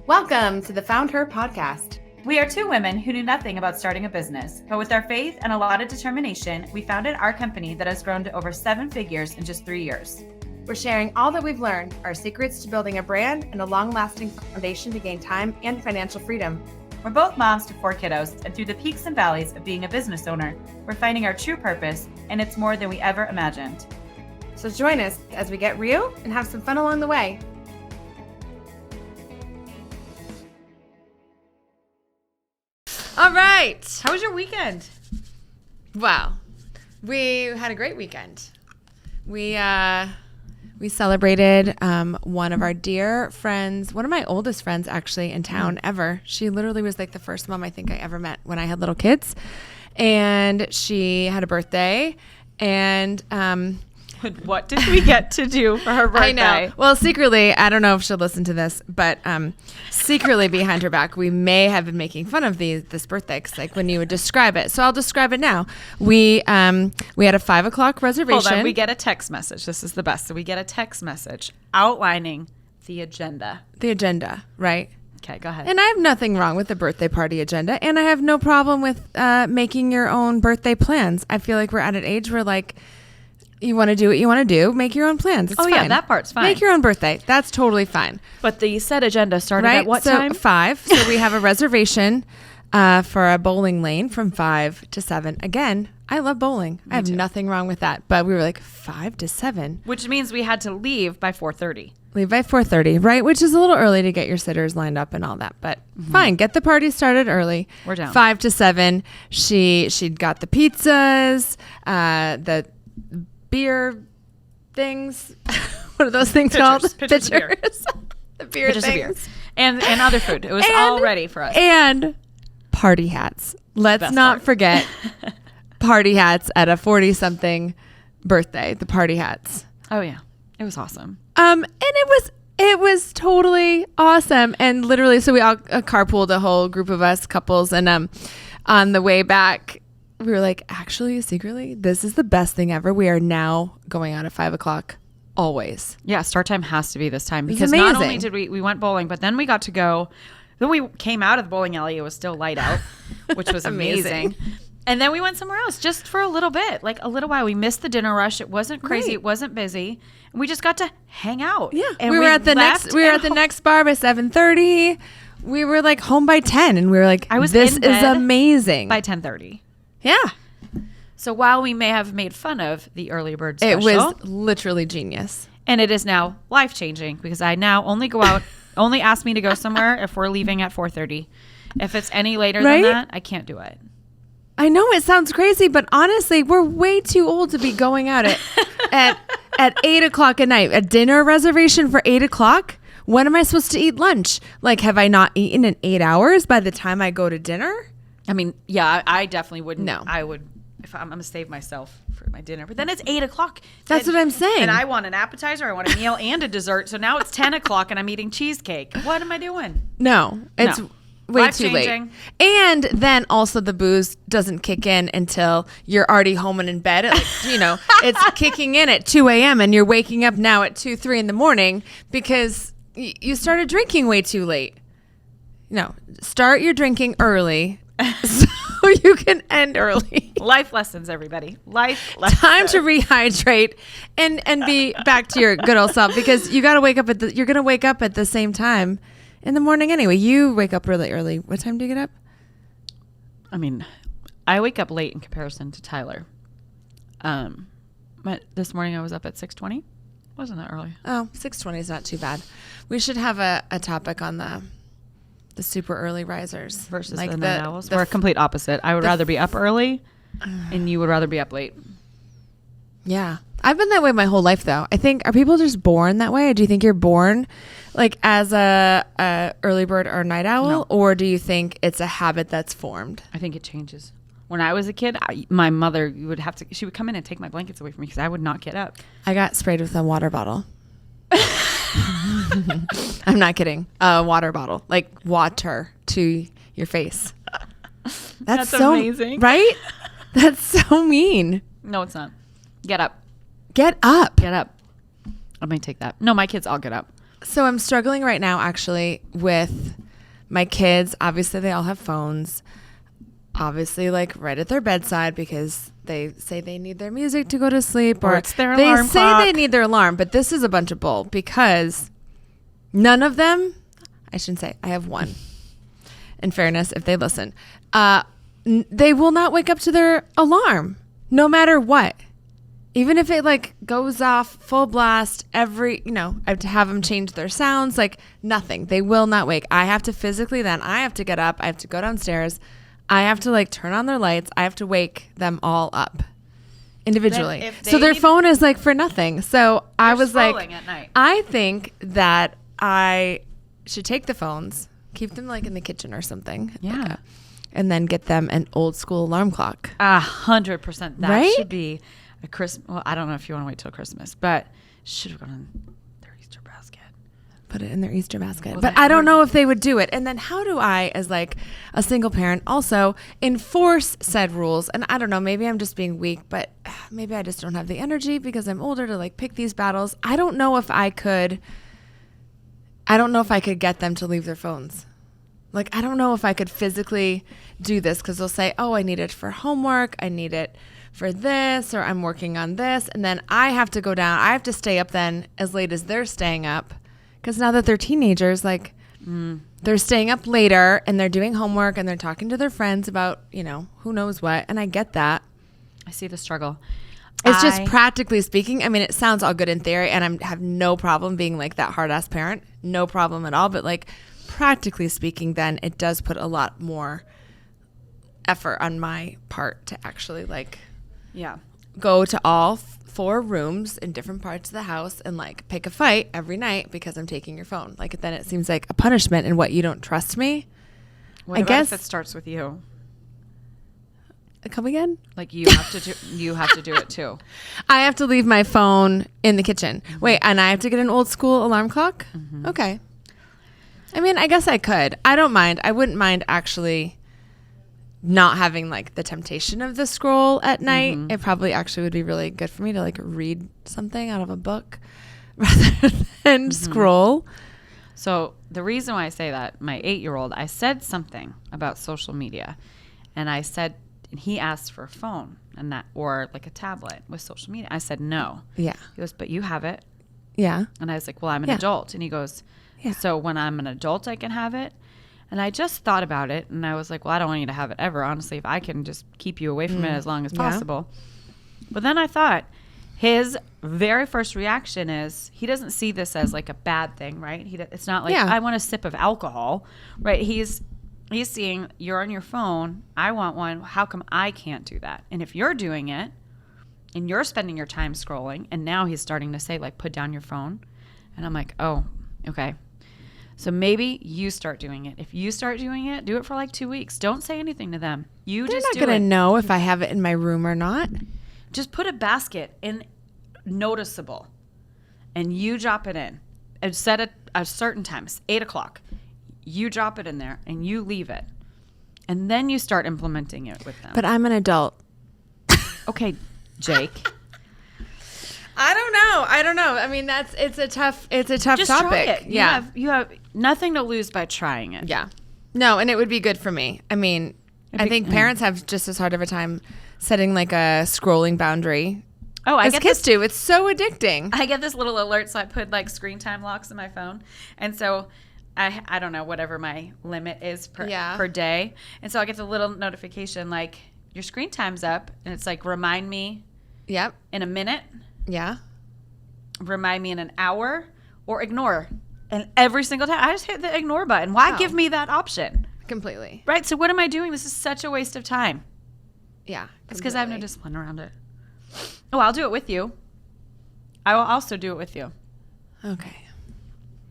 Welcome to the Found Her podcast. We are two women who knew nothing about starting a business, but with our faith and a lot of determination, we founded our company that has grown to over 7 figures in just 3 years. We're sharing all that we've learned, our secrets to building a brand and a long-lasting foundation to gain time and financial freedom. We're both moms to 4 kiddos, and through the peaks and valleys of being a business owner, we're finding our true purpose, and it's more than we ever imagined. So join us as we get real and have some fun along the way. All right. How was your weekend? Wow. We had a great weekend. We celebrated one of our dear friends, one of my oldest friends actually in town ever. She literally was like the first mom I think I ever met when I had little kids. And she had a birthday and what did we get to do for her birthday? I know. Well, secretly, I don't know if she'll listen to this, but secretly behind her back, we may have been making fun of this birthday, 'cause, like when you would describe it. So I'll describe it now. We had a 5 o'clock reservation. Hold on, we get a text message. This is the best. So we get a text message outlining the agenda. The agenda, right? Okay, go ahead. And I have nothing wrong with the birthday party agenda, and I have no problem with making your own birthday plans. I feel like we're at an age where like, you want to do what you want to do. Make your own plans. It's fine. Yeah, that part's fine. Make your own birthday. That's totally fine. But the set agenda started at what time? 5. So we have a reservation for a bowling lane from 5 to 7. Again, I love bowling. I have nothing wrong with that. But we were like 5 to 7. Which means we had to leave by 4:30. Leave by 4:30, right? Which is a little early to get your sitters lined up and all that. But fine, get the party started early. We're down. 5 to 7. She'd got the pizzas, the beer things. What are those things called? Pitchers of beer. The beer Pitchers of things. beer. And other food. It was all ready for us. And party hats. Let's Best not part. forget party hats at a 40-something birthday. The party hats. Oh yeah, it was awesome. And it was totally awesome. And literally, so we all carpooled, a whole group of us couples, and on the way back, we were like, actually, secretly, this is the best thing ever. We are now going out at 5 o'clock always. Yeah, start time has to be this time, It's because not amazing. only did we went bowling, but then we got to go. Then we came out of the bowling alley. It was still light out, which was amazing. And then we went somewhere else just for a little bit, like a little while. We missed the dinner rush. It wasn't crazy. Right. It wasn't busy. And we just got to hang out. Yeah, and we were at the next bar by 7:30. We were like home by 10, and we were like, this in is bed amazing. by 10:30. Yeah. So while we may have made fun of the early bird special, It was literally genius. and it is now life-changing, because I now only go out, only ask me to go somewhere if we're leaving at 4:30. If it's any later Right? than that, I can't do it. I know it sounds crazy, but honestly, we're way too old to be going out at 8 o'clock at night. A dinner reservation for 8 o'clock? When am I supposed to eat lunch? Like, have I not eaten in 8 hours by the time I go to dinner? I mean, yeah, I definitely wouldn't. No. I would, if I'm going to save myself for my dinner. But then it's 8 o'clock. That's what I'm saying. And I want an appetizer, I want a meal and a dessert. So now it's 10 o'clock and I'm eating cheesecake. What am I doing? No, it's way too late. Life-changing. And then also the booze doesn't kick in until you're already home and in bed. At like, it's kicking in at 2 a.m. and you're waking up now at 2, 3 in the morning because you started drinking way too late. No, start your drinking early so you can end early. Life lessons, everybody. Life lessons. Time to rehydrate and be back to your good old self, because you got to wake up you're going to wake up at the same time in the morning anyway. You wake up really early. What time do you get up? I mean, I wake up late in comparison to Tyler. But this morning I was up at 6:20. Wasn't that early? Oh, 6:20 is not too bad. We should have a topic on the super early risers Versus like the night owls. We're a complete opposite. I would rather be up early and you would rather be up late. Yeah. I've been that way my whole life, though. I think, are people just born that way? Or do you think you're born like as a early bird or night owl? No. Or do you think it's a habit that's formed? I think it changes. When I was a kid, my mother she would come in and take my blankets away from me because I would not get up. I got sprayed with a water bottle. I'm not kidding. A water bottle, like water to your face. That's so amazing. Right? That's so mean. No, it's not. Get up. Get up. Get up. I might take that. No, my kids all get up. So I'm struggling right now, actually, with my kids. Obviously, they all have phones. Obviously, like right at their bedside because they say they need their music to go to sleep, or it's their alarm they say clock. they need their alarm. But this is a bunch of bull because none of them. I shouldn't say. I have one. In fairness, if they listen, they will not wake up to their alarm, no matter what. Even if it like goes off full blast I have to have them change their sounds, like nothing. They will not wake. I have to physically, then I have to get up. I have to go downstairs. I have to like turn on their lights. I have to wake them all up individually. So their phone is like for nothing. So I was like, at night. I think that I should take the phones, keep them like in the kitchen or something. Yeah. And then get them an old school alarm clock. 100%. That Right? should be a Christmas. Well, I don't know if you want to wait till Christmas, but should have gone in their Easter basket. Put it in their Easter basket. Well, but I don't know if they would do it. And then how do I, as like a single parent, also enforce said rules? And I don't know, maybe I'm just being weak, but maybe I just don't have the energy because I'm older to like pick these battles. I don't know if I could get them to leave their phones. Like, I don't know if I could physically do this because they'll say, oh, I need it for homework. I need it for this, or I'm working on this. And then I have to go down. I have to stay up then as late as they're staying up. Because now that they're teenagers, like they're staying up later and they're doing homework and they're talking to their friends about, who knows what. And I get that. I see the struggle. It's just practically speaking. I mean, it sounds all good in theory, and I have no problem being like that hard ass parent. No problem at all. But like practically speaking, then it does put a lot more effort on my part to actually like go to all 4 rooms in different parts of the house and like pick a fight every night because I'm taking your phone. Like then it seems like a punishment, and what, you don't trust me? I guess it starts with you. Come again? Like you have to do it too. I have to leave my phone in the kitchen. Mm-hmm. Wait, and I have to get an old school alarm clock? Mm-hmm. Okay. I mean, I guess I could. I don't mind. I wouldn't mind actually not having like the temptation of the scroll at night. Mm-hmm. It probably actually would be really good for me to like read something out of a book rather than scroll. So the reason why I say that, my 8-year-old, I said something about social media, and I said, and he asked for a phone and that, or like a tablet with social media. I said no. Yeah. He goes, but you have it. Yeah. And I was like, well, I'm an adult. And he goes, so when I'm an adult, I can have it. And I just thought about it, and I was like, well, I don't want you to have it ever. Honestly, if I can just keep you away from it as long as possible. But then I thought his very first reaction is he doesn't see this as like a bad thing, right? It's not like I want a sip of alcohol, right? He's seeing you're on your phone. I want one. How come I can't do that? And if you're doing it and you're spending your time scrolling, and now he's starting to say like, put down your phone. And I'm like, oh, okay. So maybe you start doing it. If you start doing it, do it for like 2 weeks. Don't say anything to them. They're just not going to know if I have it in my room or not. Just put a basket in noticeable, and you drop it in. And set it a certain time, it's 8 o'clock. You drop it in there, and you leave it. And then you start implementing it with them. But I'm an adult. Okay, Jake. I don't know. I mean, it's a tough Just topic. try it. Yeah. You have nothing to lose by trying it. Yeah. No, and it would be good for me. I mean, I think parents have just as hard of a time setting like a scrolling boundary. Oh, I as get kids do. It's so addicting. I get this little alert, so I put like screen time locks in my phone, and so I don't know whatever my limit is per day, and so I get the little notification like your screen time's up, and it's like remind me. Yep. In a minute. Yeah. Remind me in an hour, or ignore. And every single time, I just hit the ignore button. Why give me that option? Completely. Right? So what am I doing? This is such a waste of time. Yeah. It's because I have no discipline around it. Oh, I'll do it with you. I will also do it with you. Okay.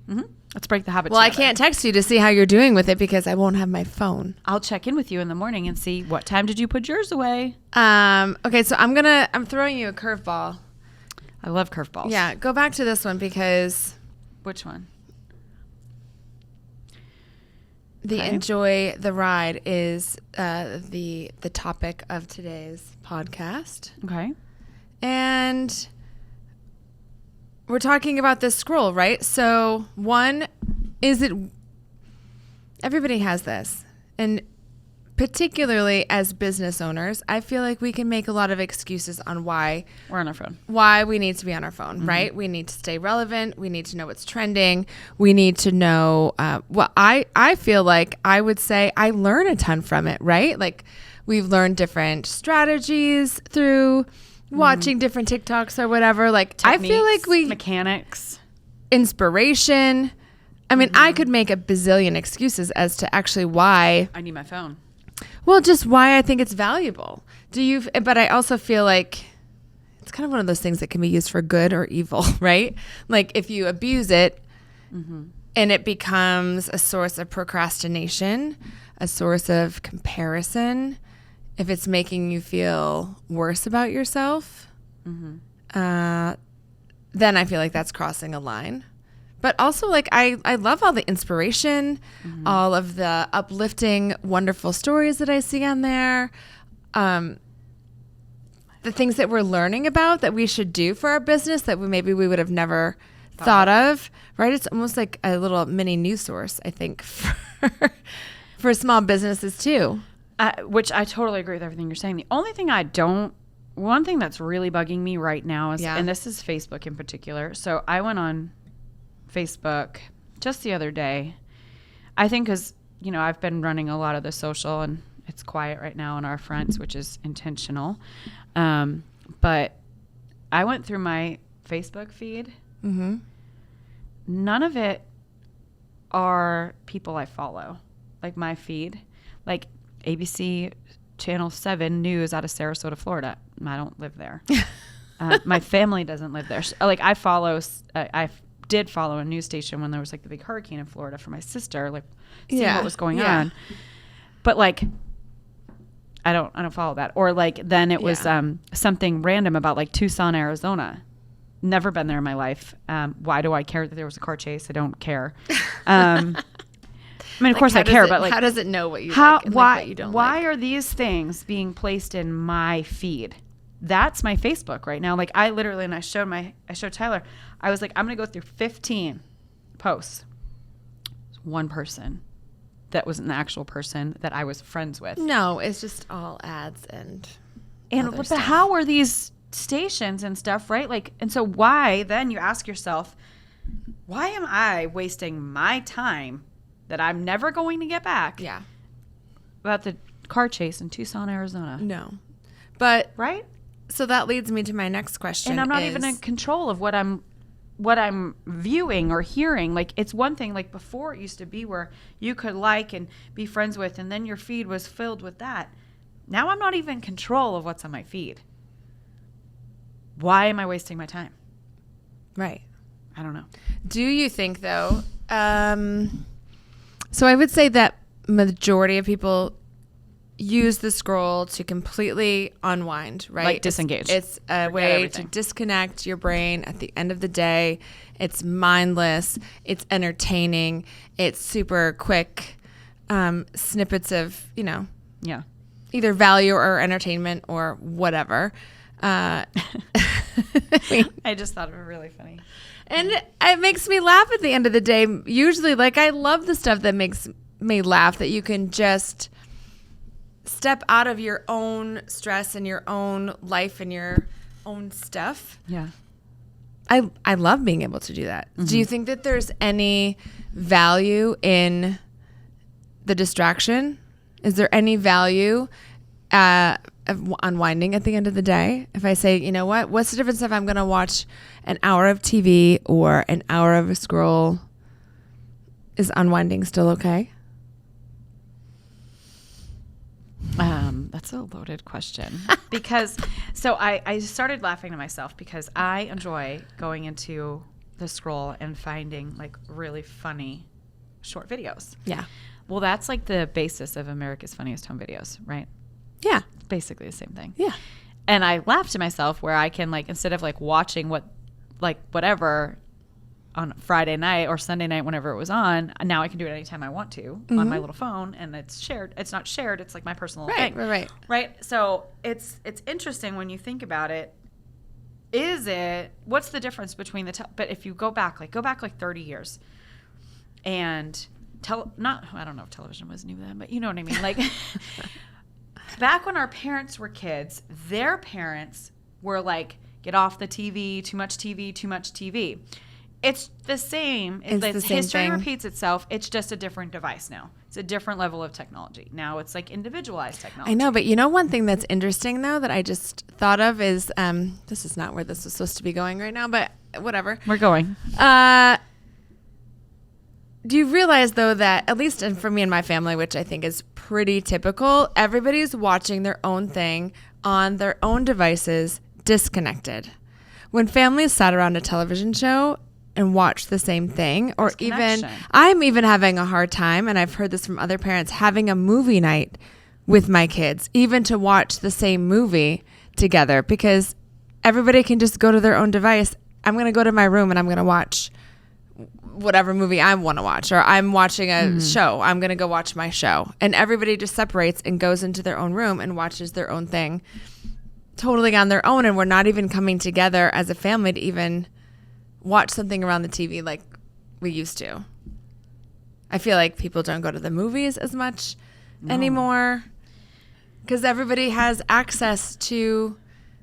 Mm-hmm. Let's break the habit. Well, together. I can't text you to see how you're doing with it because I won't have my phone. I'll check in with you in the morning and see what time did you put yours away. Okay, so I'm throwing you a curveball. I love curveballs. Yeah, go back to this one because... Which one? The enjoy the ride is the topic of today's podcast. Okay. And we're talking about this scroll, right? So everybody has this. And particularly as business owners, I feel like we can make a lot of excuses on why we're on our phone. Why we need to be on our phone, right? We need to stay relevant. We need to know what's trending. We need to know. I feel like I would say I learn a ton from it, right? Like we've learned different strategies through watching different TikToks or whatever. Like Techniques, I feel like mechanics, inspiration. I mean, I could make a bazillion excuses as to actually why I need my phone. Well, just why I think it's valuable. But I also feel like it's kind of one of those things that can be used for good or evil, right? Like if you abuse it and it becomes a source of procrastination, a source of comparison, if it's making you feel worse about yourself, then I feel like that's crossing a line. But also, like, I love all the inspiration, all of the uplifting, wonderful stories that I see on there, the things that we're learning about that we should do for our business that maybe we would have never thought of, right? It's almost like a little mini news source, I think, for small businesses too. Which I totally agree with everything you're saying. The only thing one thing that's really bugging me right now is, and this is Facebook in particular. So I went on Facebook just the other day, I think because, I've been running a lot of the social and it's quiet right now on our fronts, which is intentional. But I went through my Facebook feed. None of it are people I follow, like my feed, like ABC Channel 7 News out of Sarasota, Florida. I don't live there. My family doesn't live there. Like I did follow a news station when there was like the big hurricane in Florida for my sister, like seeing what was going on. But like, I don't follow that. Or like, then it was something random about like Tucson, Arizona. Never been there in my life. Why do I care that there was a car chase? I don't care. I mean, of course I care, but like, how does it know what you like and what you don't why like? are these things being placed in my feed? That's my Facebook right now. Like I literally, and I showed Tyler, I was like, I'm going to go through 15 posts. One person that was an actual person that I was friends with. No, it's just all ads and what the how are these stations and stuff, right? Like, and so why then you ask yourself, why am I wasting my time that I'm never going to get back? Yeah. About the car chase in Tucson, Arizona. No. But right? So that leads me to my next question. And I'm not even in control of what I'm viewing or hearing. Like it's one thing, like before it used to be where you could like and be friends with, and then your feed was filled with that. Now I'm not even in control of what's on my feed. Why am I wasting my time? Right. I don't know. Do you think though? So I would say that majority of people use the scroll to completely unwind, right? Like disengage. It's a way to disconnect your brain at the end of the day. It's mindless. It's entertaining. It's super quick snippets of, either value or entertainment or whatever. I just thought it was really funny. And it makes me laugh at the end of the day. Usually, like, I love the stuff that makes me laugh, that you can just step out of your own stress and your own life and your own stuff. Yeah. I love being able to do that. Mm-hmm. Do you think that there's any value in the distraction? Is there any value of unwinding at the end of the day? If I say, you know what's the difference if I'm going to watch an hour of TV or an hour of a scroll? Is unwinding still okay? That's a loaded question because I started laughing to myself because I enjoy going into the scroll and finding like really funny short videos. Yeah. Well, that's like the basis of America's Funniest Home Videos, right? Yeah. It's basically the same thing. Yeah. And I laugh to myself where I can like, instead of like watching whatever on Friday night or Sunday night, whenever it was on, now I can do it anytime I want to on my little phone, and it's shared. It's not shared. It's like my personal thing. Right. Right. So it's interesting when you think about it. what's the difference between but if you go back like 30 years and I don't know if television was new then, but you know what I mean? Like back when our parents were kids, their parents were like, get off the TV, too much TV, too much TV. It's the same. It's the same history thing. repeats itself. It's just a different device now. It's a different level of technology. Now it's like individualized technology. I know, but you know one thing that's interesting though that I just thought of is this is not where this was supposed to be going right now, but whatever. We're going. Do you realize though that at least for me and my family, which I think is pretty typical, everybody's watching their own thing on their own devices, disconnected. When families sat around a television show and watch the same thing, or even I'm even having a hard time, and I've heard this from other parents, having a movie night with my kids, even to watch the same movie together, because everybody can just go to their own device. I'm going to go to my room and I'm going to watch whatever movie I want to watch, or I'm watching a show. I'm going to go watch my show. And everybody just separates and goes into their own room and watches their own thing totally on their own. And we're not even coming together as a family to even watch something around the TV like we used to. I feel like people don't go to the movies as much anymore because everybody has access to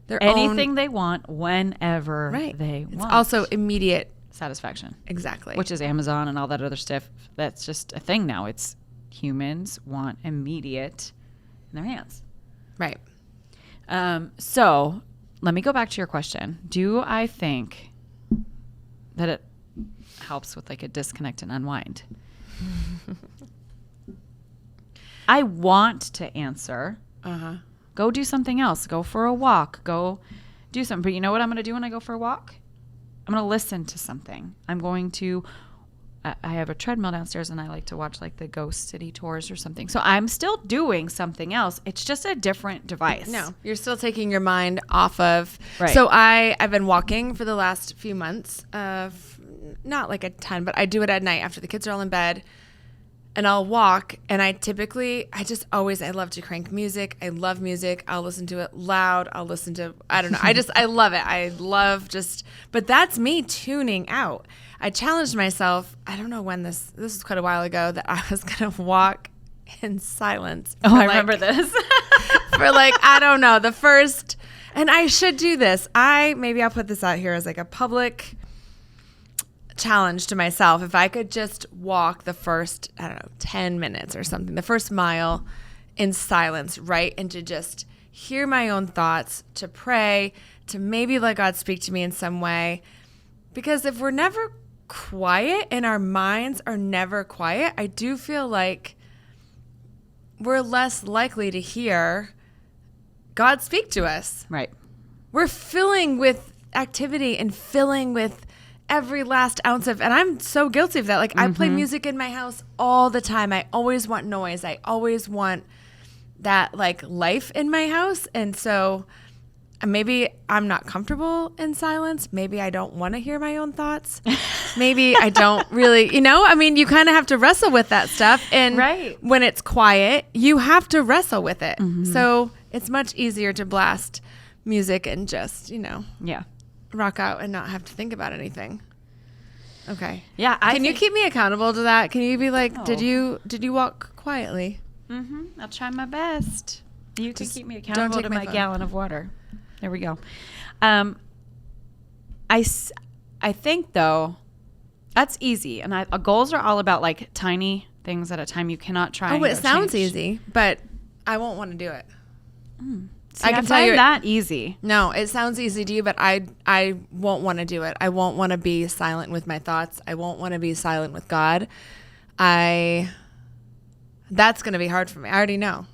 their anything they want whenever they want. It's also immediate satisfaction. Exactly. Which is Amazon and all that other stuff. That's just a thing now. It's humans want immediate in their hands. Right. So let me go back to your question. Do I think that it helps with like a disconnect and unwind? I want to answer. Go do something else. Go for a walk. Go do something. But you know what I'm going to do when I go for a walk? I'm going to listen to something. I'm going to, I have a treadmill downstairs and I like to watch like the ghost city tours or something. So I'm still doing something else. It's just a different device. No, you're still taking your mind off of. Right. So I've been walking for the last few months, not like a ton, but I do it at night after the kids are all in bed. And I'll walk, and I love to crank music. I love music. I'll listen to it loud. I'll listen to, I don't know. I love it. I love but that's me tuning out. I challenged myself, I don't know when this was quite a while ago, that I was going to walk in silence. Oh, I remember this. For I don't know, the first, and I should do this. Maybe I'll put this out here as like a public challenge to myself. If I could just walk the first, 10 minutes or something, the first mile in silence, right? And to just hear my own thoughts, to pray, to maybe let God speak to me in some way. Because if we're never quiet and our minds are never quiet, I do feel like we're less likely to hear God speak to us. Right. We're filling with activity and filling with every last ounce of, and I'm so guilty of that. I play music in my house all the time. I always want noise. I always want that life in my house. And so maybe I'm not comfortable in silence. Maybe I don't want to hear my own thoughts. Maybe I don't really, you kind of have to wrestle with that stuff. And when it's quiet, you have to wrestle with it. So it's much easier to blast music and just, rock out and not have to think about anything. Okay. Yeah. Can you keep me accountable to that? Can you be like, did you walk quietly? I'll try my best. You can keep me accountable to my gallon of water. There we go. I think though, that's easy. And goals are all about tiny things at a time. You cannot try. Oh, it sounds easy, but I won't want to do it. See, I can tell you that easy. No, it sounds easy to you, but I won't want to do it. I won't want to be silent with my thoughts. I won't want to be silent with God. That's going to be hard for me. I already know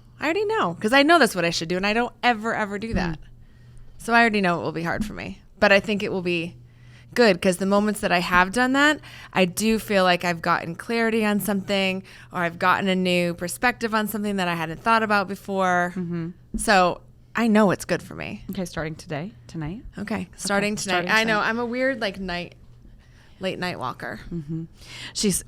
because I know that's what I should do, and I don't ever do that. So I already know it will be hard for me, but I think it will be good because the moments that I have done that, I do feel like I've gotten clarity on something, or I've gotten a new perspective on something that I hadn't thought about before. So I know it's good for me. Okay, starting tonight. Okay, starting tonight. I know I'm a weird night late night walker.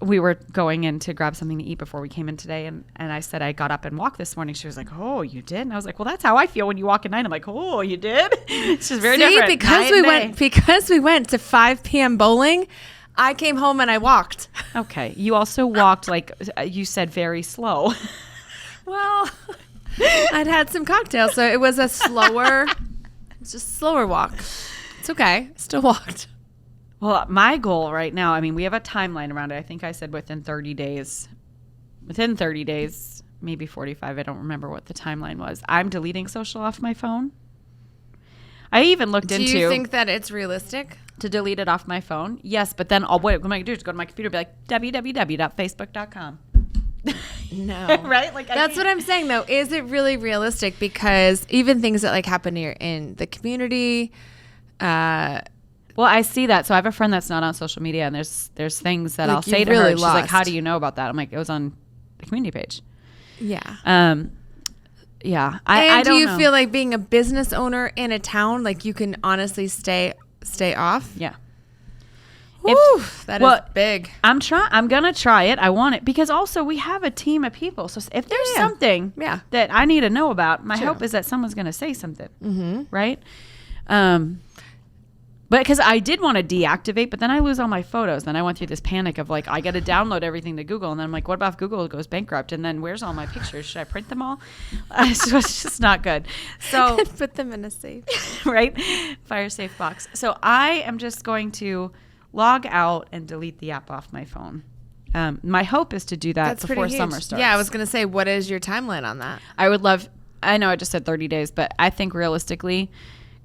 We were going in to grab something to eat before we came in today, and I said I got up and walked this morning. She was like, "Oh, you did?" And I was like, "Well, that's how I feel when you walk at night." I'm like, "Oh, you did?" It's just very different. Because we went to 5 p.m. bowling. I came home and I walked. Okay, you also walked like you said, very slow. Well, I'd had some cocktails, so it was a slower, just slower walk. It's okay. Still walked. Well, my goal right now, I mean, we have a timeline around it. I think I said within 30 days, maybe 45. I don't remember what the timeline was. I'm deleting social off my phone. I even looked into. Do you think that it's realistic? To delete it off my phone? Yes, but then what I'm going to do is go to my computer and be like, www.facebook.com. No. Right? Like that's what I'm saying, though. Is it really realistic? Because even things that like happen here in the community, well, I see that. So I have a friend that's not on social media, and there's things that like I'll say to really her. She's lost. like, "How do you know about that?" I'm like, "It was on the community page." Yeah. Yeah. I don't do you know. feel like being a business owner in a town, like you can honestly stay off? Yeah. That is big. I'm gonna try it. I want it because also we have a team of people. So if there's something that I need to know about, my hope is that someone's gonna say something, right? But because I did want to deactivate, but then I lose all my photos. Then I went through this panic of like, I got to download everything to Google. And then I'm like, what about if Google goes bankrupt? And then where's all my pictures? Should I print them all? So it's just not good. So put them in a safe. Right? Fire safe box. So I am just going to log out and delete the app off my phone. My hope is to do that before summer starts. Yeah, I was going to say, what is your timeline on that? I know I just said 30 days, but I think realistically,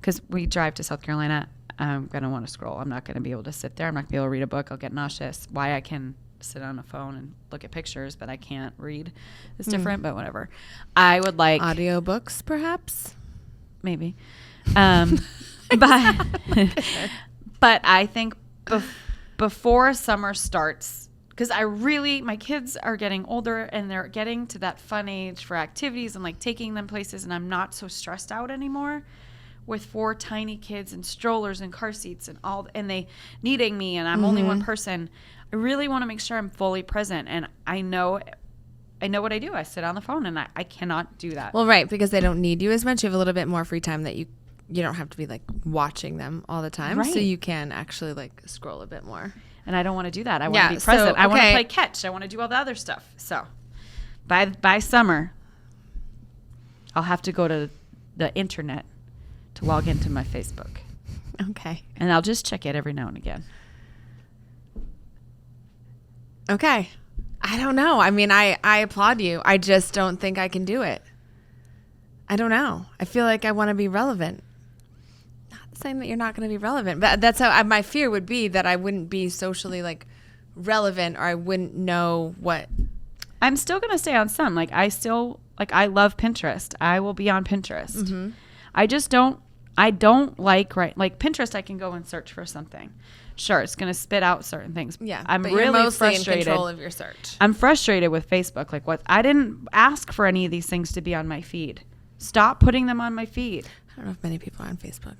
because we drive to South Carolina, I'm going to want to scroll. I'm not going to be able to sit there. I'm not going to be able to read a book. I'll get nauseous. Why I can sit on a phone and look at pictures, but I can't read is different, but whatever. I would like... audiobooks, perhaps? Maybe. But I think before summer starts, because my kids are getting older and they're getting to that fun age for activities and like taking them places, and I'm not so stressed out anymore with 4 tiny kids and strollers and car seats and they needing me, and I'm only one person. I really want to make sure I'm fully present, and I know what I do. I sit on the phone, and I cannot do that. Well, right, because they don't need you as much. You have a little bit more free time that you don't have to be like watching them all the time, right. So you can actually like scroll a bit more. And I don't want to do that. I want to be present. I want to play catch. I want to do all the other stuff. So by summer, I'll have to go to the internet to log into my Facebook. Okay. And I'll just check it every now and again. Okay. I don't know. I mean, I applaud you. I just don't think I can do it. I don't know. I feel like I want to be relevant. Not saying that you're not going to be relevant, but that's how my fear would be, that I wouldn't be socially like relevant, or I wouldn't know what. I'm still going to stay on some. Like I love Pinterest. I will be on Pinterest. Mm-hmm. I don't like Pinterest. I can go and search for something. Sure, it's going to spit out certain things. Yeah, I'm but really you're mostly frustrated. in control of your search. I'm frustrated with Facebook. Like I didn't ask for any of these things to be on my feed. Stop putting them on my feed. I don't know if many people are on Facebook.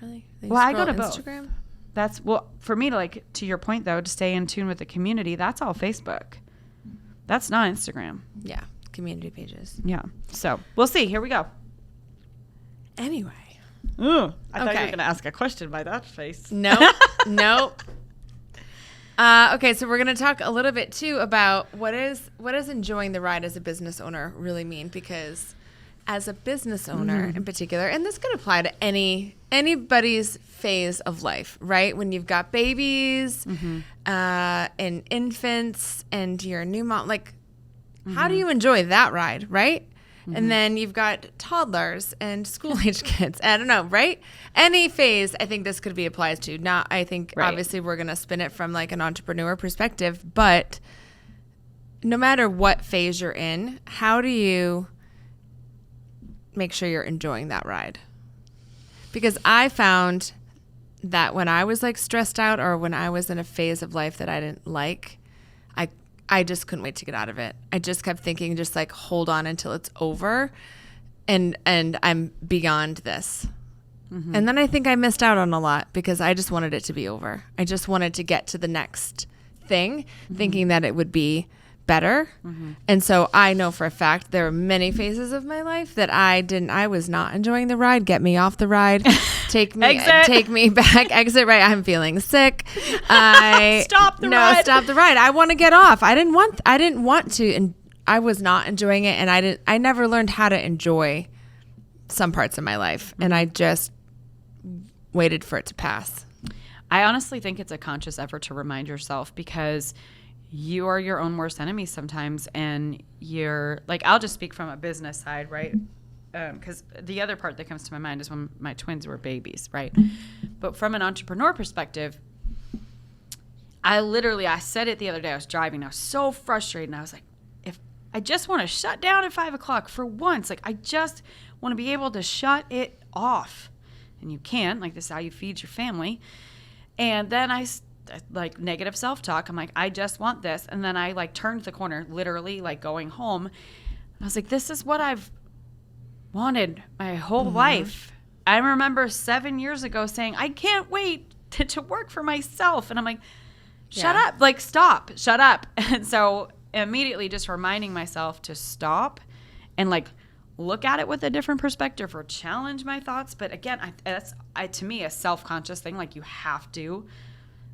Really? I go to Instagram? Both. For me to your point though, to stay in tune with the community, that's all Facebook. That's not Instagram. Yeah, community pages. Yeah. So we'll see. Here we go. Anyway. I thought you were going to ask a question by that face. Nope. Okay, so we're going to talk a little bit too about what is enjoying the ride as a business owner really mean, because as a business owner in particular, and this could apply to anybody's phase of life, right? When you've got babies and infants and you're a new mom, like how do you enjoy that ride, right? And then you've got toddlers and school-age kids. I don't know, right? Any phase, I think this could be applied to. Now, I think obviously we're going to spin it from like an entrepreneur perspective, but no matter what phase you're in, how do you make sure you're enjoying that ride? Because I found that when I was like stressed out, or when I was in a phase of life that I didn't like, I just couldn't wait to get out of it. I just kept thinking, just like, hold on until it's over, and I'm beyond this. Mm-hmm. And then I think I missed out on a lot because I just wanted it to be over. I just wanted to get to the next thing, thinking that it would be better. And so I know for a fact there were many phases of my life that I was not enjoying the ride. Get me off the ride. Take me back. Exit right. I'm feeling sick. Stop the ride. I want to get off. I didn't want to, and I was not enjoying it. And I never learned how to enjoy some parts of my life. And I just waited for it to pass. I honestly think it's a conscious effort to remind yourself, because you are your own worst enemy sometimes. And you're like, I'll just speak from a business side, right? Because the other part that comes to my mind is when my twins were babies, right? But from an entrepreneur perspective, I said it the other day. I was driving. I was so frustrated. And I was like, if I just want to shut down at 5 o'clock for once, like I just want to be able to shut it off. And you can't. Like, this is how you feed your family. And then I like negative self-talk. I'm like, I just want this. And then I like turned the corner, literally like going home. And I was like, this is what I've wanted my whole life. I remember 7 years ago saying, I can't wait to work for myself. And I'm like, shut up, like stop, shut up. And so immediately just reminding myself to stop and like look at it with a different perspective or challenge my thoughts. But again, that's to me a self-conscious thing. Like, you have to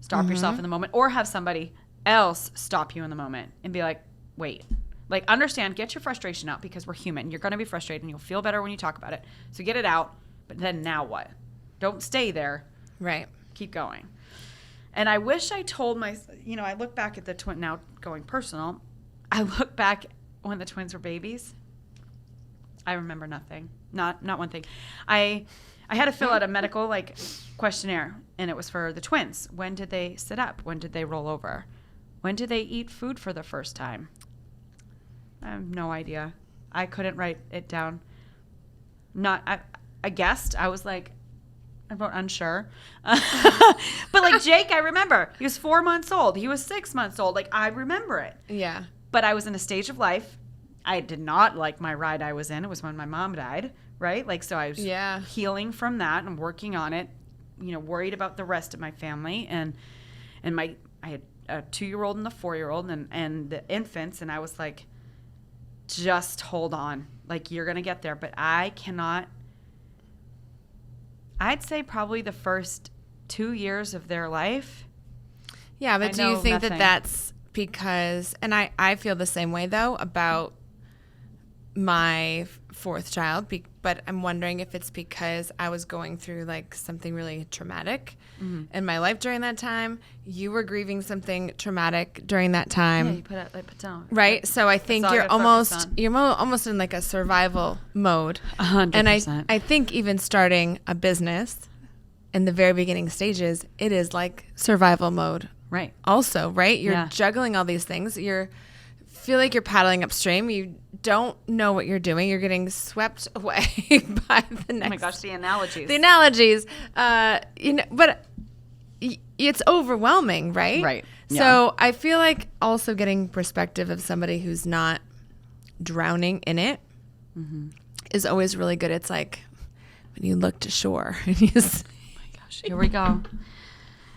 stop yourself in the moment, or have somebody else stop you in the moment and be like, wait, like understand, get your frustration out, because we're human. You're going to be frustrated and you'll feel better when you talk about it. So get it out. But then now what? Don't stay there. Right. Keep going. And I wish I told I look back at the now going personal. I look back when the twins were babies. I remember nothing. Not one thing. I had to fill out a medical questionnaire, and it was for the twins. When did they sit up? When did they roll over? When did they eat food for the first time? I have no idea. I couldn't write it down. I guessed. I was like, I wrote unsure. But like Jake, I remember. He was 4 months old. He was 6 months old. Like, I remember it. Yeah. But I was in a stage of life. I did not like my ride I was in. It was when my mom died, right? Like, so I was healing from that and working on it, worried about the rest of my family. And I had a 2-year-old and a 4-year-old and the infants. And I was like, just hold on. Like, you're going to get there. But I cannot. I'd say probably the first 2 years of their life. Yeah, but do you think that that's because, and I feel the same way, though, about my 4th child, but I'm wondering if it's because I was going through like something really traumatic in my life during that time. You were grieving something traumatic during that time. Yeah, you put it down. Right? So I think you're almost in like a survival mode. 100%. And I think even starting a business in the very beginning stages, it is like survival mode. Right. Also, right? You're juggling all these things. Feel like you're paddling upstream. You don't know what you're doing. You're getting swept away by the next. Oh my gosh, the analogies. But it's overwhelming, right? Right. Yeah. So I feel like also getting perspective of somebody who's not drowning in it is always really good. It's like when you look to shore and you say, oh my gosh, here we go.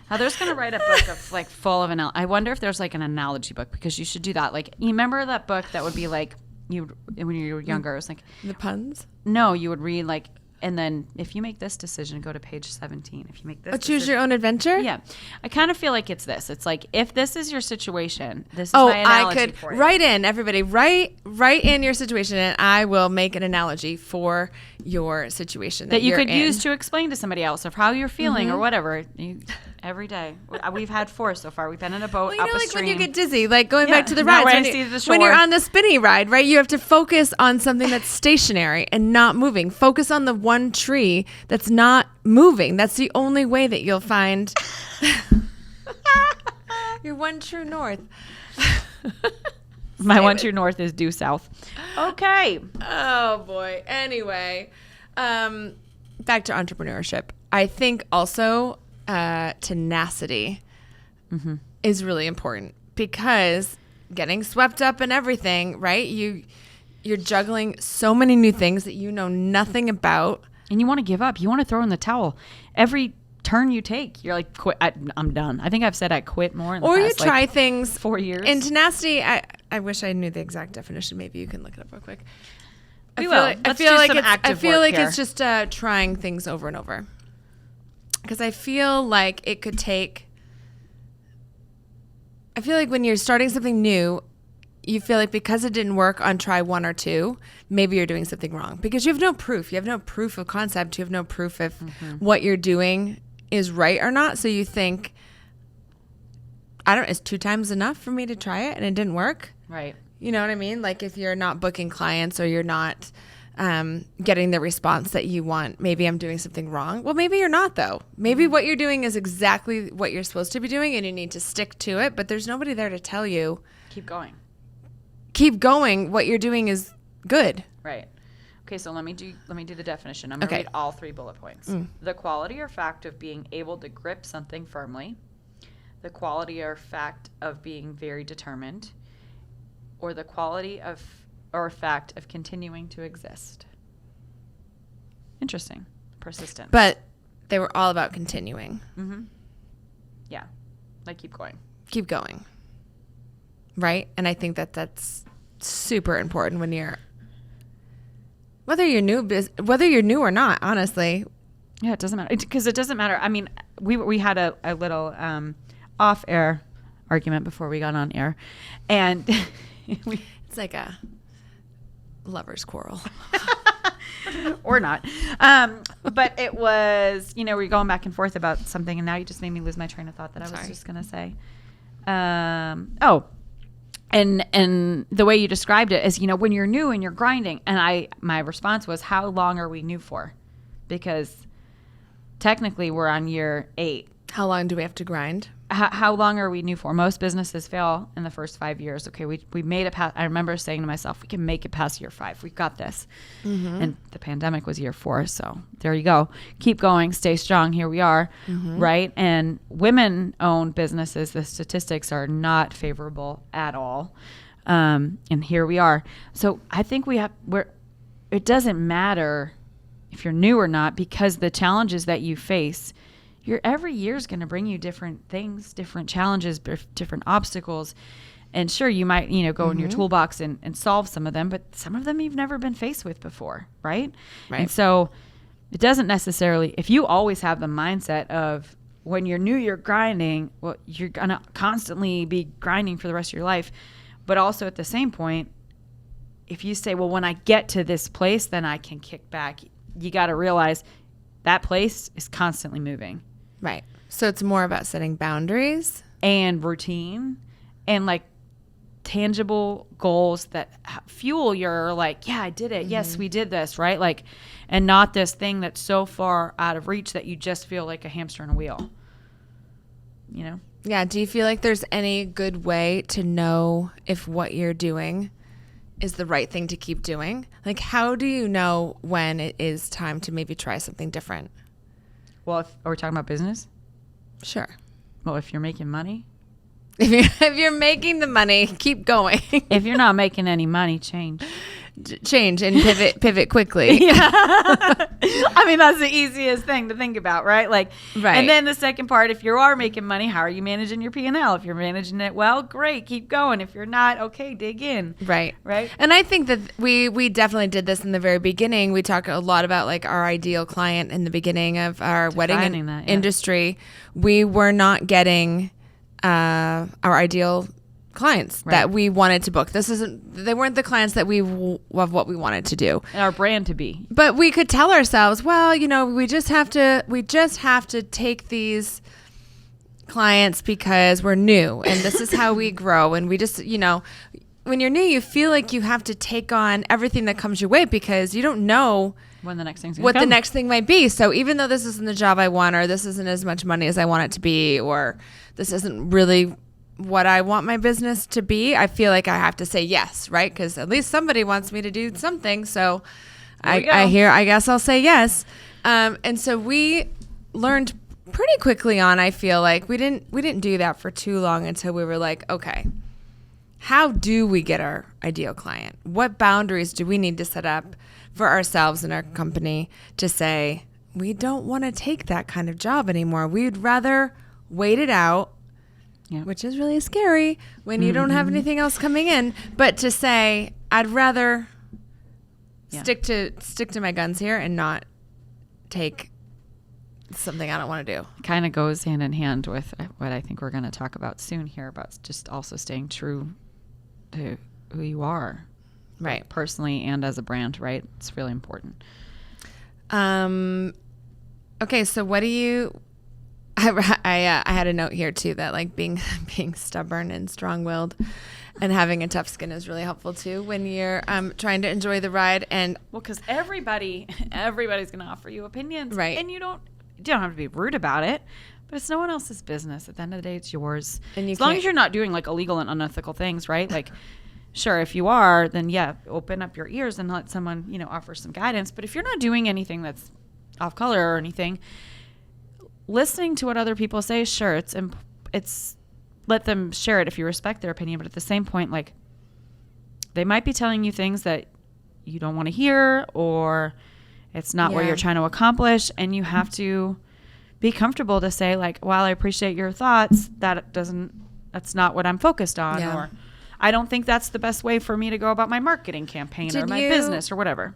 Heather's going to write a book of like full of I wonder if there's like an analogy book, because you should do that. Like, you remember that book that would be like, when you were younger, it was like the puns? No, you would read like, and then if you make this decision, go to page 17. If you make this choose your own adventure? Yeah. I kind of feel like it's this. It's like, if this is your situation, this is my analogy for you. Write in, everybody. Write in your situation, and I will make an analogy for your situation that you could use to explain to somebody else of how you're feeling or whatever. Every day. We've had 4 so far. We've been in a boat up a like stream. when you get dizzy, like going back to the rides. When you're on the spinny ride, right? You have to focus on something that's stationary and not moving. Focus on the one tree that's not moving. That's the only way that you'll find your one true north. My one true north is due south. Okay. Oh, boy. Anyway, back to entrepreneurship. I think also tenacity is really important, because getting swept up in everything, right? You're juggling so many new things that you know nothing about. And you want to give up. You want to throw in the towel. Every turn you take, you're like, quit. I'm done. I think I've said I quit more in the or past, you try things 4 years. And tenacity, I wish I knew the exact definition. Maybe you can look it up real quick. We will. I feel like it's just trying things over and over. Because I feel like it could take. I feel like when you're starting something new, you feel like because it didn't work on try 1 or 2, maybe you're doing something wrong. Because you have no proof. You have no proof of concept. You have no proof if what you're doing is right or not. So you think, is 2 times enough for me to try it and it didn't work? Right. You know what I mean? Like if you're not booking clients or you're not getting the response that you want, maybe I'm doing something wrong. Well, maybe you're not, though. Maybe what you're doing is exactly what you're supposed to be doing and you need to stick to it. But there's nobody there to tell you. Keep going. Keep going. What you're doing is good. Right. Okay, so let me do the definition. I'm going to read all 3 bullet points. The quality or fact of being able to grip something firmly, the quality or fact of being very determined, or the quality of or fact of continuing to exist. Interesting. Persistence. But they were all about continuing. Mm-hmm. Yeah. Like keep going. Keep going. Right? And I think that's super important when you're whether you're new or not, honestly. Yeah, it doesn't matter. Because it doesn't matter. I mean, we had a little off-air argument before we got on air. And it's like a lover's quarrel. Or not. But it was, we're going back and forth about something, and now you just made me lose my train of thought that I was just going to say. And the way you described it is, when you're new and you're grinding, and my response was, how long are we new for? Because technically we're on year 8. How long do we have to grind? How long are we new for? Most businesses fail in the first 5 years. Okay, we made it past. I remember saying to myself, we can make it past year 5. We've got this. Mm-hmm. And the pandemic was year 4. So there you go. Keep going. Stay strong. Here we are. Mm-hmm. Right? And women-owned businesses, the statistics are not favorable at all. And here we are. So I think it doesn't matter if you're new or not, because the challenges that you face, every year is going to bring you different things, different challenges, different obstacles. And sure, you might, go in your toolbox and solve some of them, but some of them you've never been faced with before, right? Right. And so it doesn't necessarily, if you always have the mindset of when you're new, you're grinding, well, you're going to constantly be grinding for the rest of your life. But also at the same point, if you say, well, when I get to this place, then I can kick back, you got to realize that place is constantly moving. Right. So it's more about setting boundaries and routine and like tangible goals that fuel your yeah, I did it. Mm-hmm. Yes, we did this, right? Like, and not this thing that's so far out of reach that you just feel like a hamster in a wheel. Yeah. Do you feel like there's any good way to know if what you're doing is the right thing to keep doing? Like, how do you know when it is time to maybe try something different? Well, are we talking about business? Sure. Well, if you're making money. If you're making the money, keep going. If you're not making any money, change and pivot quickly. Yeah. I mean, that's the easiest thing to think about, right? Like, right. And then the second part, if you are making money, how are you managing your P&L? If you're managing it well, great, keep going. If you're not, okay, dig in. Right. Right. And I think that we definitely did this in the very beginning. We talked a lot about like our ideal client in the beginning of our wedding industry. We were not getting our ideal clients that we wanted to book. They weren't the clients that of what we wanted to do. And our brand to be. But we could tell ourselves, well, we just have to take these clients because we're new and this is how we grow. And we just, when you're new, you feel like you have to take on everything that comes your way because you don't know when the next thing's what the next thing might be. So even though this isn't the job I want, or this isn't as much money as I want it to be, or this isn't really what I want my business to be, I feel like I have to say yes, right? Because at least somebody wants me to do something. So I guess I'll say yes. And so we learned pretty quickly on, I feel like we didn't do that for too long until we were like, okay, how do we get our ideal client? What boundaries do we need to set up for ourselves and our company to say, we don't want to take that kind of job anymore. We'd rather wait it out, which is really scary when you don't have anything else coming in. But to say, I'd rather stick to my guns here and not take something I don't want to do. Kind of goes hand in hand with what I think we're going to talk about soon here, about just also staying true to who you are, right? Personally and as a brand, right? It's really important. Okay, so what do you? I had a note here too that like being stubborn and strong-willed and having a tough skin is really helpful too when you're trying to enjoy the ride. And because everybody's going to offer you opinions, right? And you don't have to be rude about it, but it's no one else's business. At the end of the day, it's yours. And as long as you're not doing like illegal and unethical things, right? Like, sure, if you are, then open up your ears and let someone, offer some guidance. But if you're not doing anything that's off color or anything, listening to what other people say, sure, it's let them share it if you respect their opinion. But at the same point, like, they might be telling you things that you don't want to hear, or it's not what you're trying to accomplish, and you have to be comfortable to say, like, while I appreciate your thoughts, that's not what I'm focused on, or I don't think that's the best way for me to go about my marketing campaign or my business or whatever.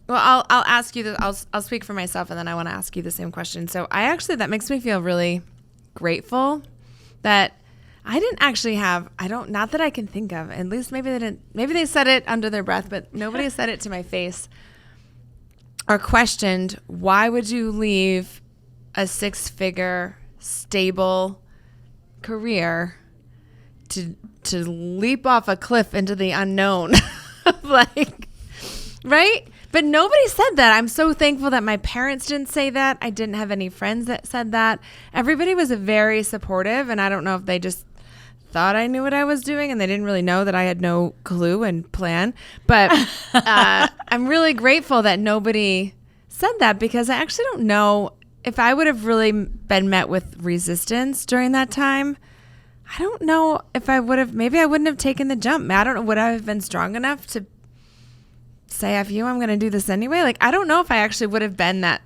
Well, I'll ask you this. I'll speak for myself, and then I want to ask you the same question. So that makes me feel really grateful that I didn't actually not that I can think of, at least maybe they said it under their breath, but nobody said it to my face or questioned, why would you leave a 6-figure stable career to leap off a cliff into the unknown? Like, right? But nobody said that. I'm so thankful that my parents didn't say that. I didn't have any friends that said that. Everybody was very supportive, and I don't know if they just thought I knew what I was doing and they didn't really know that I had no clue and plan. But I'm really grateful that nobody said that, because I actually don't know if I would have really been met with resistance during that time. I don't know if maybe I wouldn't have taken the jump. I don't know, would I have been strong enough to say, F you, I'm going to do this anyway? Like, I don't know if I actually would have been that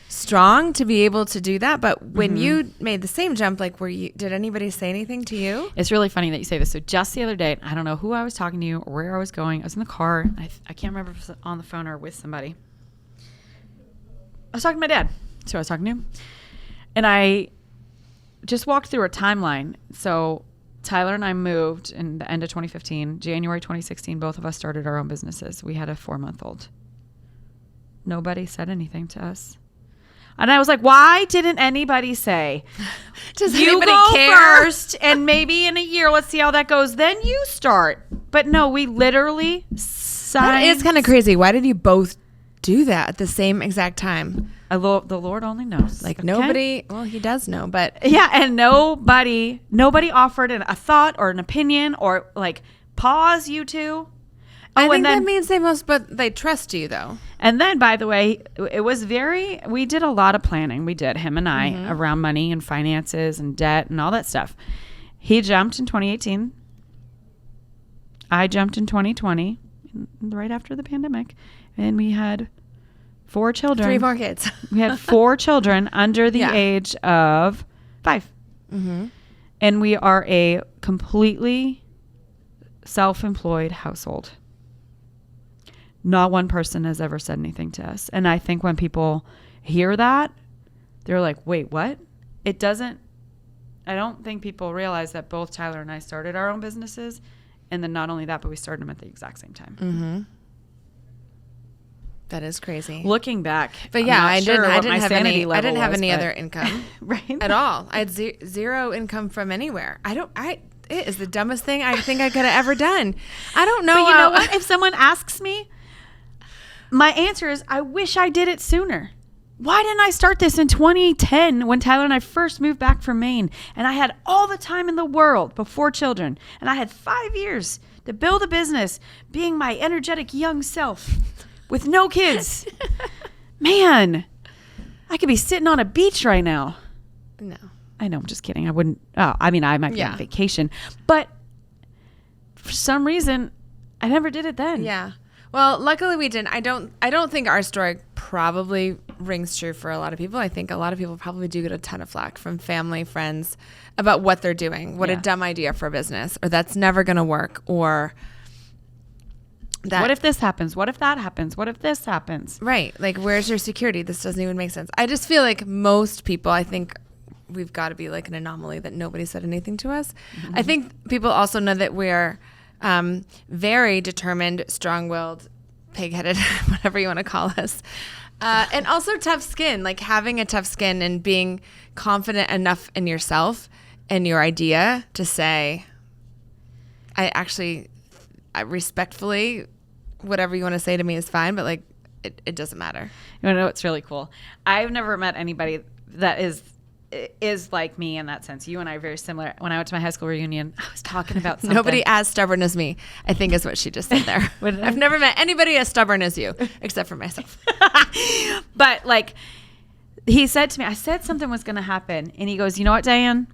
strong to be able to do that. But when you made the same jump, like, did anybody say anything to you? It's really funny that you say this. So just the other day, I don't know who I was talking to or where I was going. I was in the car. I can't remember if it was on the phone or with somebody. I was talking to my dad. So I was talking to him. And I just walked through a timeline. So Tyler and I moved in the end of 2015. January 2016, both of us started our own businesses. We had a 4-month-old. Nobody said anything to us. And I was like, why didn't anybody say, does you anybody go care? first, and maybe in a year, let's see how that goes. Then you start. But no, we literally signed. That is kind of crazy. Why did you both do that at the same exact time? The Lord only knows. Like, nobody, well, he does know, but. Yeah, and nobody offered a thought or an opinion or, like, pause you two. I think that means they trust you, though. And then, by the way, we did a lot of planning. We did, him and I, around money and finances and debt and all that stuff. He jumped in 2018. I jumped in 2020, right after the pandemic. And we had 4 children. 3 more kids. We had 4 children under the age of 5. Mm-hmm. And we are a completely self-employed household. Not one person has ever said anything to us. And I think when people hear that, they're like, wait, what? I don't think people realize that both Tyler and I started our own businesses. And then not only that, but we started them at the exact same time. Mm-hmm. That is crazy. Looking back. But yeah, I didn't have any other income right? At all. I had zero income from anywhere. It is the dumbest thing I think I could have ever done. I don't know. But you know what? If someone asks me, my answer is, I wish I did it sooner. Why didn't I start this in 2010 when Tyler and I first moved back from Maine? And I had all the time in the world before children. And I had 5 years to build a business, being my energetic young self with no kids. Man, I could be sitting on a beach right now. No. I know, I'm just kidding. I wouldn't. I might be on vacation. But for some reason, I never did it then. Yeah. Well, luckily we didn't. I don't think our story probably rings true for a lot of people. I think a lot of people probably do get a ton of flack from family, friends about what they're doing. What a dumb idea for a business, or that's never going to work, or that. What if this happens? What if that happens? What if this happens? Right. Like, where's your security? This doesn't even make sense. I just feel like most people, I think we've got to be like an anomaly that nobody said anything to us. Mm-hmm. I think people also know that we're very determined, strong-willed, pig-headed, whatever you want to call us. And also tough skin, like having a tough skin and being confident enough in yourself and your idea to say, I respectfully, whatever you want to say to me is fine, but like it doesn't matter. You know what's really cool? I've never met anybody that is like me in that sense. You and I are very similar. When I went to my high school reunion, I was talking about something. Nobody as stubborn as me, I think, is what she just said there. I've never met anybody as stubborn as you, except for myself. But like, he said to me, I said something was going to happen. And he goes, you know what, Diane?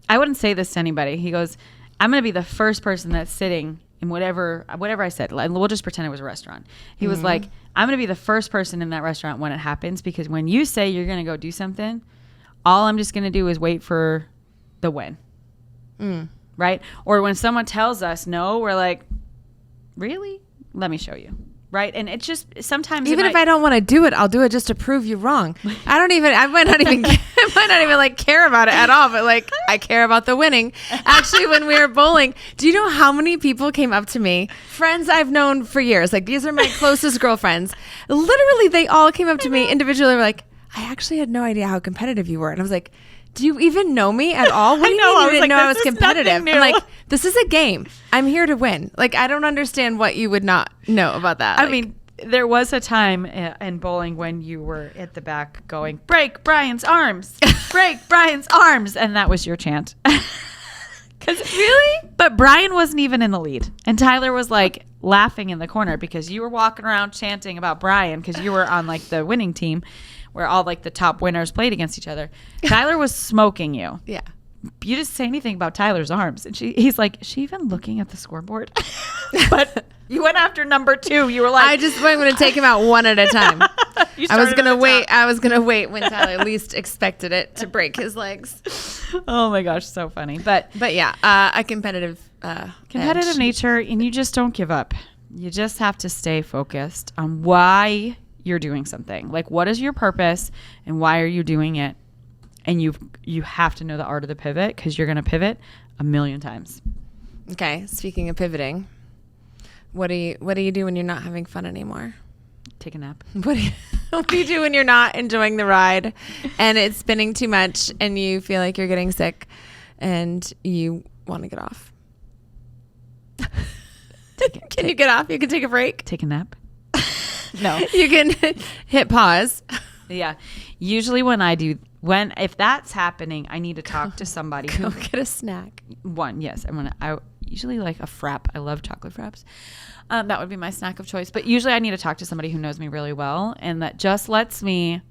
I wouldn't say this to anybody. He goes, I'm going to be the first person that's sitting in whatever I said. We'll just pretend it was a restaurant. He was like, I'm going to be the first person in that restaurant when it happens, because when you say you're going to go do something, all I'm just going to do is wait for the win. Right? Or when someone tells us no, we're like, really? Let me show you. Right? And it's just sometimes, even if I don't want to do it, I'll do it just to prove you wrong. I might not even like care about it at all, but like I care about the winning. Actually, when we were bowling, do you know how many people came up to me, friends I've known for years, like these are my closest girlfriends. Literally, they all came up to me individually, were like, I actually had no idea how competitive you were. And I was like, do you even know me at all? What do you mean you didn't know I was competitive? I'm like, this is a game. I'm here to win. Like, I don't understand what you would not know about that. I mean, there was a time in bowling when you were at the back going, break Brian's arms, break Brian's arms. And that was your chant. Really? But Brian wasn't even in the lead. And Tyler was like laughing in the corner because you were walking around chanting about Brian because you were on like the winning team, where all like the top winners played against each other. Tyler was smoking you. Yeah. You didn't say anything about Tyler's arms. And he's like, is she even looking at the scoreboard? But you went after number 2. You were like, I just went going to take him out one at a time. I was going to wait when Tyler least expected it to break his legs. Oh my gosh. So funny. But yeah, a competitive edge. nature, and you just don't give up. You just have to stay focused on why you're doing something. Like, what is your purpose and why are you doing it? And you have to know the art of the pivot, because you're going to pivot a million times. Okay. Speaking of pivoting, what do you do when you're not having fun anymore? Take a nap. What do you do when you're not enjoying the ride and it's spinning too much and you feel like you're getting sick and you want to get off? Can you get off? You can take a break. Take a nap. No. You can hit pause. Yeah. Usually if that's happening, I need to talk to somebody. Go get a snack. Yes. I usually like a frap. I love chocolate fraps. That would be my snack of choice. But usually I need to talk to somebody who knows me really well and that just lets me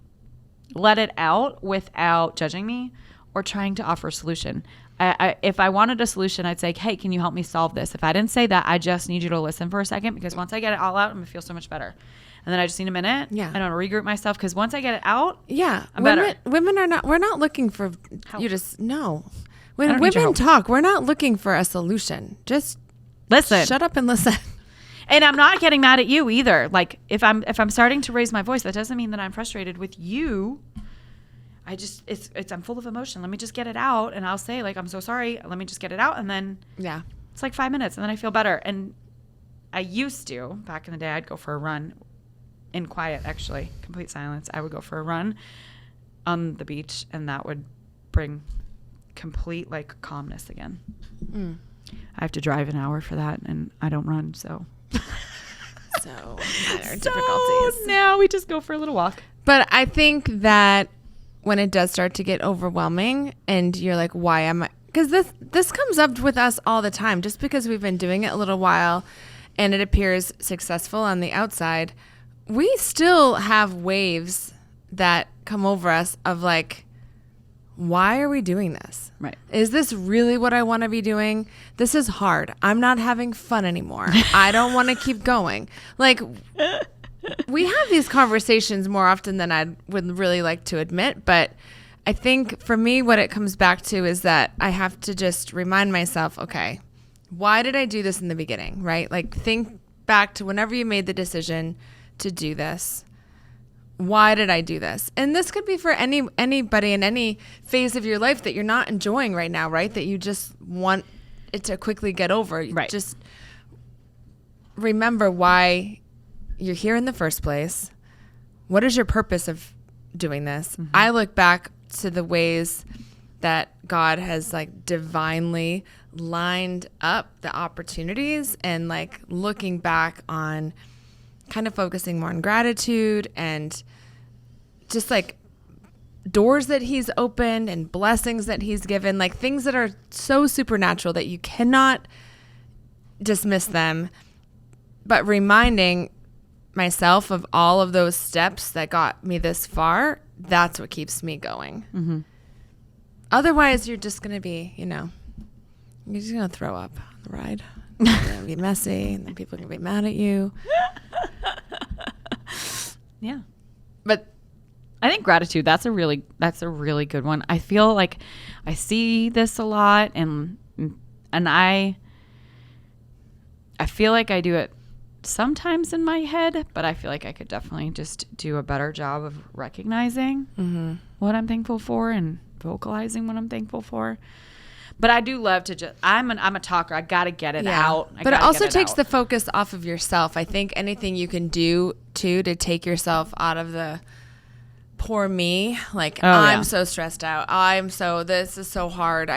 let it out without judging me or trying to offer a solution. If I wanted a solution, I'd say, hey, can you help me solve this? If I didn't say that, I just need you to listen for a second, because once I get it all out, I'm going to feel so much better. And then I just need a minute. Yeah. I don't regroup myself, because once I get it out, yeah, I'm better. Women are not, we're not looking for help. You just, no. When women talk, we're not looking for a solution. Just listen. Shut up and listen. And I'm not getting mad at you either. Like, if I'm starting to raise my voice, that doesn't mean that I'm frustrated with you. I'm full of emotion. Let me just get it out. And I'll say, like, I'm so sorry. Let me just get it out. And then it's like 5 minutes and then I feel better. And I used to, back in the day, I'd go for a run in quiet, actually, complete silence. I would go for a run on the beach, and that would bring complete like calmness again. I have to drive an hour for that, and I don't run, so minor difficulties. Now we just go for a little walk. But I think that when it does start to get overwhelming and you're like, why am I? Because this comes up with us all the time. Just because we've been doing it a little while and it appears successful on the outside, we still have waves that come over us of like, why are we doing this? Right. Is this really what I want to be doing? This is hard. I'm not having fun anymore. I don't want to keep going. Like, we have these conversations more often than I would really like to admit, but I think for me, what it comes back to is that I have to just remind myself, okay, why did I do this in the beginning, right? Like, think back to whenever you made the decision to do this. Why did I do this? And this could be for anybody in any phase of your life that you're not enjoying right now, right? That you just want it to quickly get over. Right. Just remember why you're here in the first place. What is your purpose of doing this? Mm-hmm. I look back to the ways that God has like divinely lined up the opportunities, and like looking back on kind of focusing more on gratitude and just like doors that he's opened and blessings that he's given, like things that are so supernatural that you cannot dismiss them, but reminding myself of all of those steps that got me this far, that's what keeps me going. Mm-hmm. Otherwise, you're just going to be, you're just going to throw up on the ride. It's going to be messy, and then people are going to be mad at you. Yeah. But I think gratitude, that's a really good one. I feel like I see this a lot, and I feel like I do it sometimes in my head, but I feel like I could definitely just do a better job of recognizing mm-hmm. what I'm thankful for and vocalizing what I'm thankful for. But I do love to just, I'm a talker. I got to get it out. But it also takes the focus off of yourself. I think anything you can do to take yourself out of the poor me, like I'm so stressed out. This is so hard.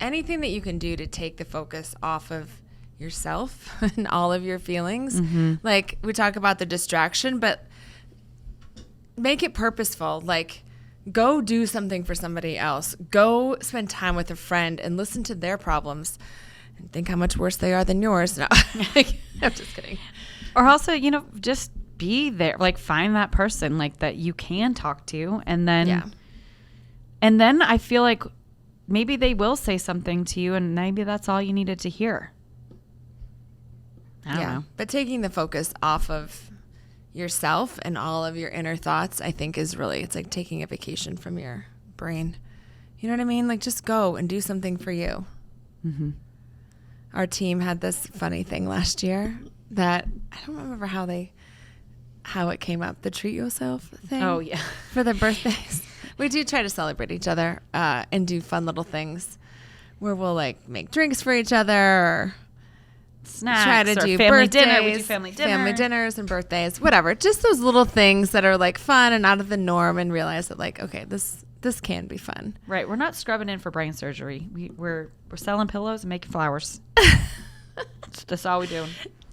Anything that you can do to take the focus off of yourself and all of your feelings. Mm-hmm. Like we talk about the distraction, but make it purposeful. Like, go do something for somebody else. Go spend time with a friend and listen to their problems and think how much worse they are than yours. No, I'm just kidding. Or also, just be there. Like, find that person like that you can talk to, and then I feel like maybe they will say something to you, and maybe that's all you needed to hear. I don't know. But taking the focus off of yourself and all of your inner thoughts, I think it's like taking a vacation from your brain. You know what I mean? Like, just go and do something for you. Mm-hmm. Our team had this funny thing last year that I don't remember how it came up. The treat yourself thing. Oh yeah. For the birthdays. We do try to celebrate each other and do fun little things where we'll like make drinks for each other, or snacks, try to do family birthdays, dinner. We do family dinners and birthdays, whatever. Just those little things that are like fun and out of the norm, and realize that like, okay, this can be fun. Right. We're not scrubbing in for brain surgery. We're selling pillows and making flowers. That's all we do.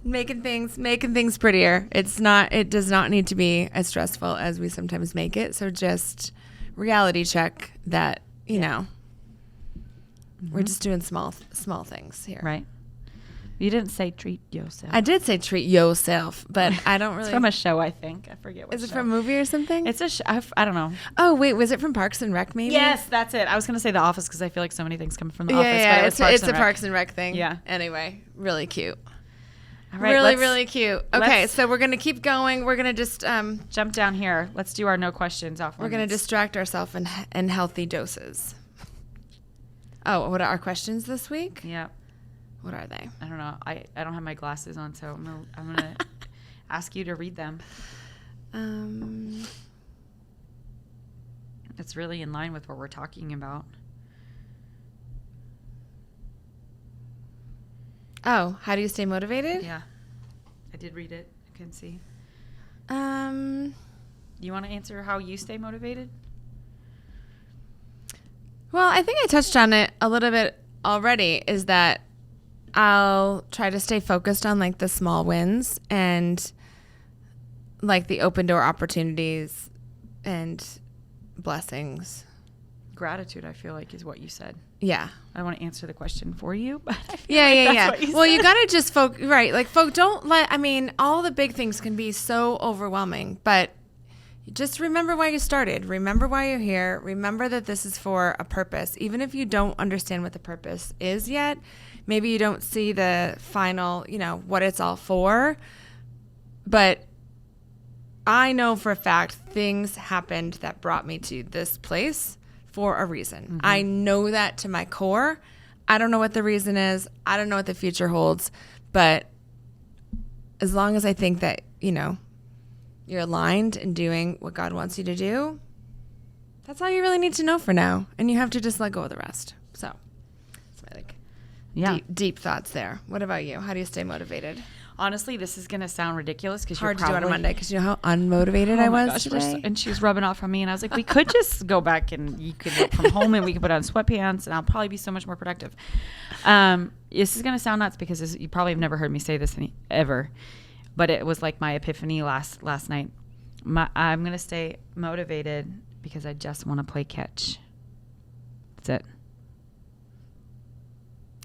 Making things prettier. It does not need to be as stressful as we sometimes make it. So just reality check that, mm-hmm. we're just doing small things here. Right. You didn't say treat yourself. I did say treat yourself, but I don't really. It's from a show, I think. I forget what. Is it from a movie or something? It's a show. I don't know. Oh wait, was it from Parks and Rec? Maybe. Yes, that's it. I was gonna say The Office because I feel like so many things come from The Office. Yeah, but it's a Parks and Rec thing. Yeah. Anyway, really cute. All right, really cute. Okay, so we're gonna keep going. We're gonna just jump down here. Let's do our no questions off. We're gonna distract ourselves in healthy doses. Oh, what are our questions this week? Yeah. What are they? I don't know. I don't have my glasses on, so I'm gonna ask you to read them. It's really in line with what we're talking about. Oh, how do you stay motivated? Yeah, I did read it. I can see. You want to answer how you stay motivated? Well, I think I touched on it a little bit already. Is that I'll try to stay focused on like the small wins and like the open door opportunities and blessings. Gratitude, I feel like, is what you said. Yeah. I want to answer the question for you, but I feel yeah. Well, you got to just don't let, all the big things can be so overwhelming, but just remember why you started. Remember why you're here. Remember that this is for a purpose. Even if you don't understand what the purpose is yet, maybe you don't see the final, what it's all for. But I know for a fact things happened that brought me to this place for a reason. Mm-hmm. I know that to my core. I don't know what the reason is. I don't know what the future holds. But as long as I think that, you're aligned in doing what God wants you to do, that's all you really need to know for now. And you have to just let go of the rest. So that's my deep thoughts there. What about you? How do you stay motivated? Honestly, this is going to sound ridiculous because hard to do on a Monday because you know how unmotivated I was today. And she was rubbing off on me, and I was like, we could just go back and you could work from home and we could put on sweatpants and I'll probably be so much more productive. This is going to sound nuts because you probably have never heard me say this ever, but it was like my epiphany last night. I'm going to stay motivated because I just want to play catch. That's it.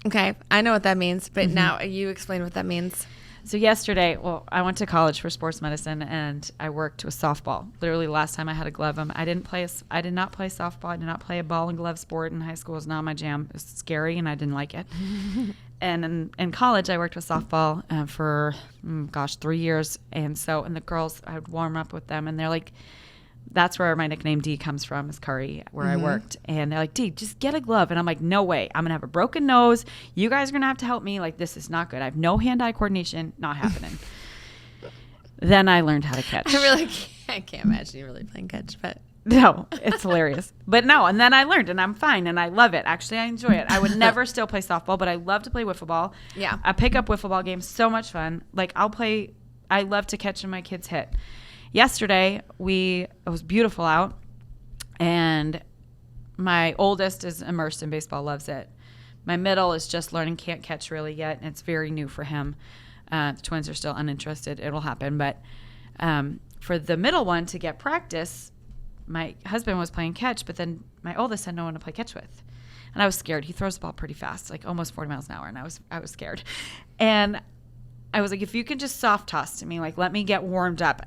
Okay, I know what that means, but now you explain what that means. So yesterday, I went to college for sports medicine and I worked with softball. Literally last time I had a glove. I did not play softball. I did not play a ball and glove sport in high school. It was not my jam. It was scary and I didn't like it. And in college, I worked with softball for 3 years. And the girls, I would warm up with them and they're like, that's where my nickname D comes from, is Curry, where I worked. And they're like, D, just get a glove. And I'm like, no way. I'm going to have a broken nose. You guys are going to have to help me. Like, this is not good. I have no hand-eye coordination. Not happening. Then I learned how to catch. I can't imagine you really playing catch, but. No, it's hilarious. But no, and then I learned, and I'm fine, and I love it. Actually, I enjoy it. I would never still play softball, but I love to play wiffle ball. Yeah. I pick up wiffle ball games. So much fun. Like, I love to catch when my kids hit. Yesterday, it was beautiful out, and my oldest is immersed in baseball, loves it. My middle is just learning, can't catch really yet, and it's very new for him. The twins are still uninterested. It'll happen. But for the middle one to get practice, my husband was playing catch, but then my oldest had no one to play catch with. And I was scared. He throws the ball pretty fast, like almost 40 miles an hour, and I was scared. And I was like, if you can just soft toss to me, like let me get warmed up.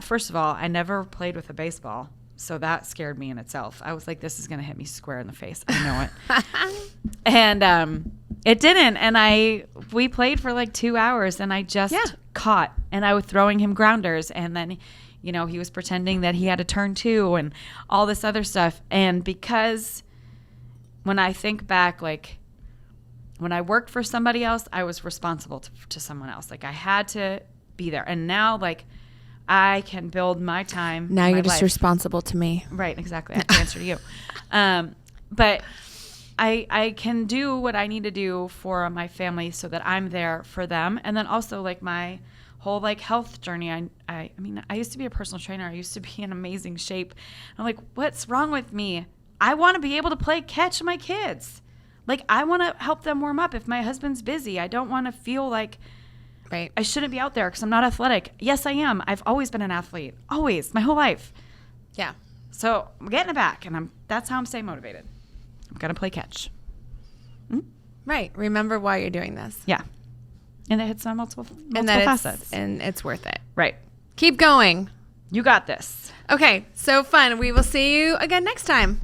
First of all, I never played with a baseball, so that scared me in itself. I was like, this is going to hit me square in the face. I know it. And it didn't. And we played for like 2 hours, and I just caught. And I was throwing him grounders. And then, he was pretending that he had a turn too and all this other stuff. And because when I think back, like when I worked for somebody else, I was responsible to someone else. Like I had to be there. And now, like, I can build my time. Now you're just responsible to me. Right, exactly. I have to answer to you. But I can do what I need to do for my family so that I'm there for them. And then also like my whole like health journey. I mean, I used to be a personal trainer. I used to be in amazing shape. I'm like, what's wrong with me? I want to be able to play catch with my kids. Like I want to help them warm up if my husband's busy. I don't want to feel like right. I shouldn't be out there because I'm not athletic. Yes, I am. I've always been an athlete. Always. My whole life. Yeah. So I'm getting it back, and that's how I'm staying motivated. I'm going to play catch. Right. Remember why you're doing this. Yeah. And it hits on multiple facets. And it's worth it. Right. Keep going. You got this. Okay. So fun. We will see you again next time.